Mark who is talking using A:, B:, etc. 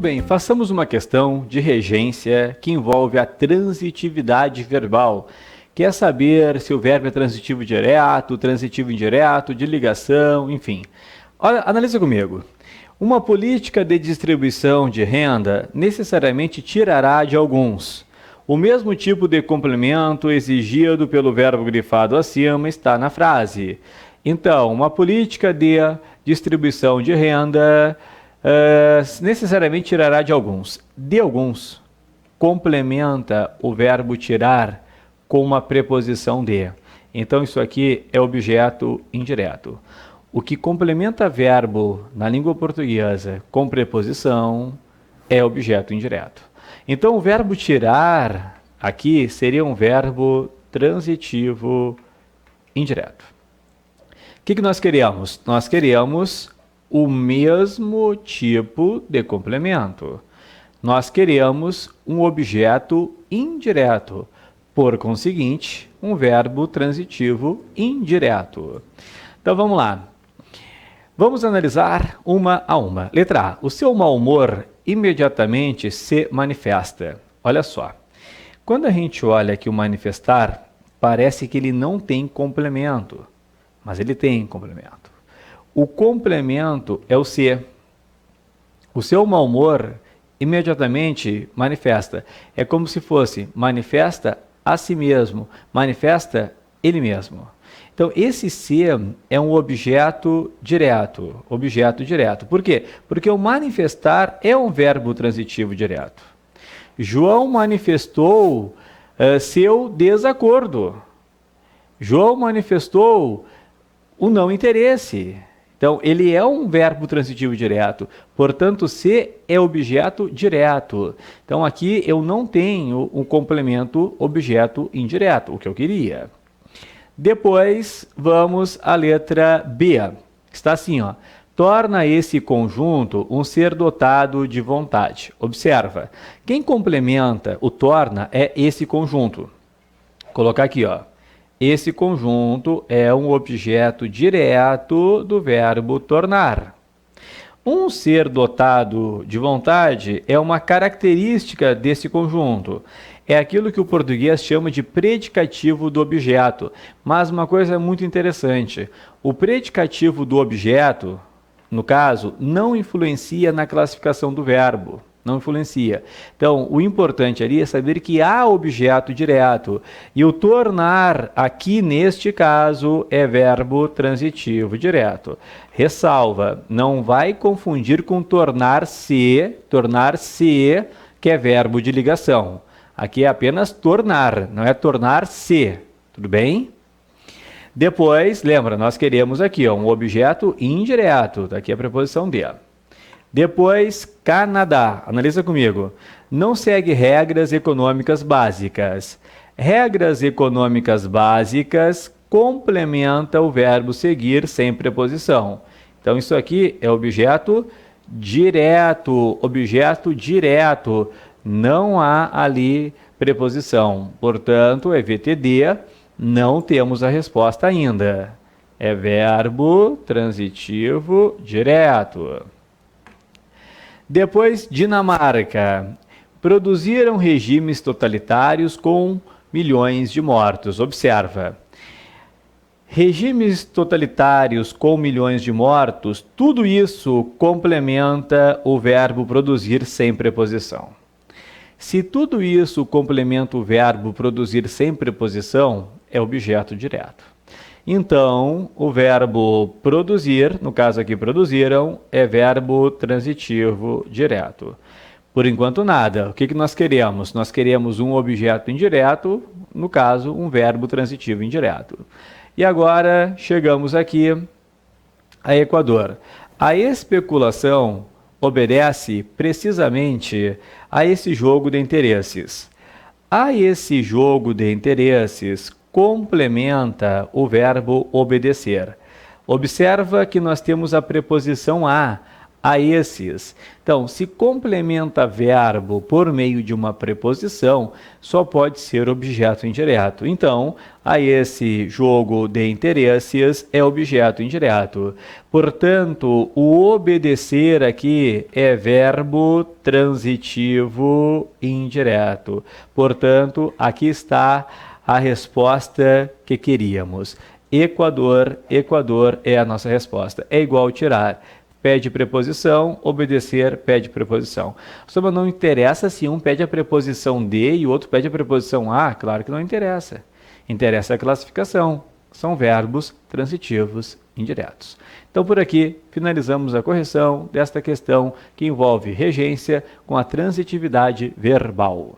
A: bem, façamos uma questão de regência que envolve a transitividade verbal. Quer saber se o verbo é transitivo direto, transitivo indireto, de ligação, enfim. Olha, analisa comigo. Uma política de distribuição de renda necessariamente tirará de alguns. O mesmo tipo de complemento exigido pelo verbo grifado acima está na frase. Então, uma política de distribuição de renda necessariamente tirará de alguns. De alguns, complementa o verbo tirar com uma preposição de. Então, isso aqui é objeto indireto. O que complementa verbo na língua portuguesa com preposição é objeto indireto. Então, o verbo tirar aqui seria um verbo transitivo indireto. O que nós queríamos? Nós queríamos o mesmo tipo de complemento. Nós queremos um objeto indireto. Por conseguinte, um verbo transitivo indireto. Então, vamos lá. Vamos analisar uma a uma. Letra A. O seu mau humor imediatamente se manifesta. Olha só. Quando a gente olha aqui o manifestar, parece que ele não tem complemento. Mas ele tem complemento. O complemento é o se. O seu mau humor imediatamente manifesta. É como se fosse manifesta a si mesmo, manifesta ele mesmo. Então, esse se é um objeto direto. Objeto direto. Por quê? Porque o manifestar é um verbo transitivo direto. João manifestou seu desacordo. João manifestou o não interesse. Então, ele é um verbo transitivo direto, portanto, se é objeto direto. Então, aqui eu não tenho um complemento objeto indireto, o que eu queria. Depois, vamos à letra B. Está assim, ó. Torna esse conjunto um ser dotado de vontade. Observa, quem complementa o torna é esse conjunto. Vou colocar aqui, ó. Esse conjunto é um objeto direto do verbo tornar. Um ser dotado de vontade é uma característica desse conjunto. É aquilo que o português chama de predicativo do objeto. Mas uma coisa muito interessante, o predicativo do objeto, no caso, não influencia na classificação do verbo. Não influencia. Então, o importante ali é saber que há objeto direto. E o tornar, aqui neste caso, é verbo transitivo direto. Ressalva, não vai confundir com tornar-se, que é verbo de ligação. Aqui é apenas tornar, não é tornar-se. Tudo bem? Depois, lembra, nós queremos aqui ó, um objeto indireto. Daqui a preposição de. Depois, Canadá. Analisa comigo. Não segue regras econômicas básicas. Regras econômicas básicas complementa o verbo seguir sem preposição. Então, isso aqui é objeto direto. Objeto direto. Não há ali preposição. Portanto, é VTD. Não temos a resposta ainda. É verbo transitivo direto. Depois, Dinamarca. Produziram regimes totalitários com milhões de mortos. Observa. Regimes totalitários com milhões de mortos, tudo isso complementa o verbo produzir sem preposição. Se tudo isso complementa o verbo produzir sem preposição, é objeto direto. Então, o verbo produzir, no caso aqui produziram, é verbo transitivo direto. Por enquanto nada. O que nós queremos? Nós queremos um objeto indireto, no caso, um verbo transitivo indireto. E agora, chegamos aqui a Equador. A especulação obedece precisamente a esse jogo de interesses. A esse jogo de interesses complementa o verbo obedecer. Observa que nós temos a preposição a. a esses. Então, se complementa verbo por meio de uma preposição, só pode ser objeto indireto. Então, a esse jogo de interesses é objeto indireto. Portanto, o obedecer aqui é verbo transitivo indireto. Portanto, aqui está a resposta que queríamos. Equador, Equador é a nossa resposta. É igual tirar. Pede preposição, obedecer, pede preposição. Só não interessa se um pede a preposição de e o outro pede a preposição a? Claro que não interessa. Interessa a classificação. São verbos transitivos indiretos. Então, por aqui, finalizamos a correção desta questão que envolve regência com a transitividade verbal.